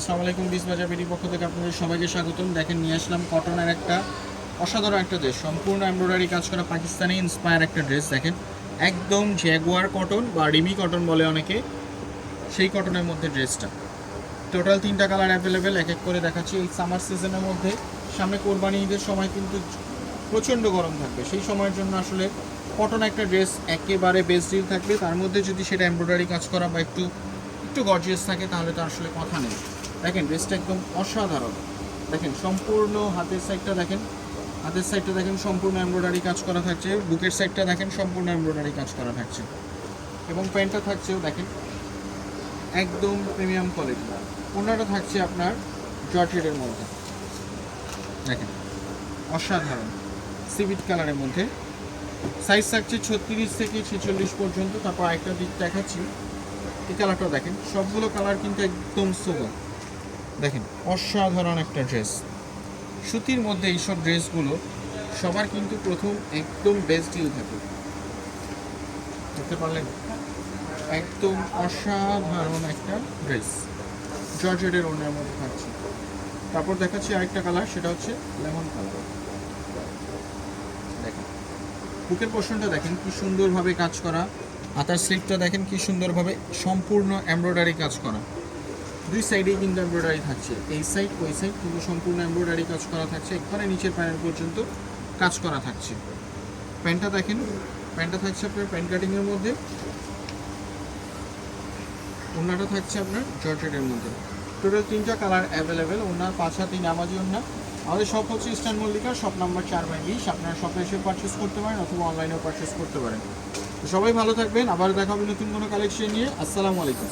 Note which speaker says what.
Speaker 1: আসসালামু আলাইকুম। বিস বাজার বিডি পক্ষ থেকে আপনাদের সবাইকে স্বাগতম। দেখেন নিয়ে আসলাম কটনের একটা অসাধারণ একটা ড্রেস, সম্পূর্ণ এমব্রয়ডারি কাজ করা পাকিস্তানি ইন্সপায়ার একটা ড্রেস। দেখেন একদম জ্যাগুয়ার কটন বা রিমি কটন বলে অনেকে, সেই কটনের মধ্যে ড্রেসটা। টোটাল 3টা কালার অ্যাভেলেবেল, এক এক করে দেখাচ্ছি। এই সামার সিজনের মধ্যে সামনে কোরবানি ঈদের সময় কিন্তু প্রচণ্ড গরম থাকবে, সেই সময়ের জন্য আসলে কটন একটা ড্রেস একেবারে বেস্ট ডিল থাকবে। তার মধ্যে যদি সেটা এমব্রয়ডারি কাজ করা বা একটু গর্জিয়াস থাকে তাহলে তো আসলে কথা নেই। দেখেন ড্রেসটা একদম অসাধারণ। দেখেন সম্পূর্ণ হাতের সাইডটা দেখেন সম্পূর্ণ এমব্রয়ডারি কাজ করা থাকছে। বুকের সাইডটা দেখেন সম্পূর্ণ এমব্রয়ডারি কাজ করা থাকছে এবং প্যান্টটা থাকছেও দেখেন একদম প্রিমিয়াম কোয়ালিটি। ওনাটা থাকছে আপনার জর্জেটের মধ্যে, দেখেন অসাধারণ সিভিট কালারের মধ্যে। সাইজ থাকছে 36 থেকে 46 পর্যন্ত। তারপর আরেকটা দিক দেখাচ্ছি, এই কালারটা দেখেন, সবগুলো কালার কিন্তু একদম সোবার। দেখেন অসাধারণ একটা ড্রেস, সুতির মধ্যে এইসব ড্রেসগুলো সবার কিন্তু প্রথম একদম বেস্ট ডিল থাকে, দেখতে পারলেন? একদম অসাধারণ একটা ড্রেস জর্জেটের ওড়নার মধ্যে থাকছে। তারপর দেখাচ্ছি আরেকটা কালার, সেটা হচ্ছে লেমন কালার। দেখেন বুকের পোর্শনটা দেখেন কি সুন্দরভাবে কাজ করা, হাতার স্লিপটা দেখেন কি সুন্দরভাবে সম্পূর্ণ এমব্রয়ডারি কাজ করা। দুই সাইডেই কিন্তু এমব্রয়ডারি থাকছে, এই সাইড ওই সাইড কিন্তু সম্পূর্ণ এমব্রয়ডারি কাজ করা থাকছে, একবারে নিচের প্যানেল পর্যন্ত কাজ করা থাকছে। প্যান্টটা দেখেন, প্যান্টটা থাকছে আপনার প্যান্ট কাটিংয়ের মধ্যে, ওড়নাটা থাকছে আপনার জর্জেটের মধ্যে। টোটাল 3টা কালার অ্যাভেলেবেল। ওনার 5 হাতি নামাজি ওড়না। আমাদের শপ হচ্ছে ইস্টার্ন মল্লিকা, শপ নাম্বার 4/20। আপনারা শপে এসে পারচেস করতে পারেন অথবা অনলাইনেও পারচেস করতে পারেন। তো সবাই ভালো থাকবেন, আবার দেখা হবে নতুন কোনো কালেকশন নিয়ে। আসসালামু আলাইকুম।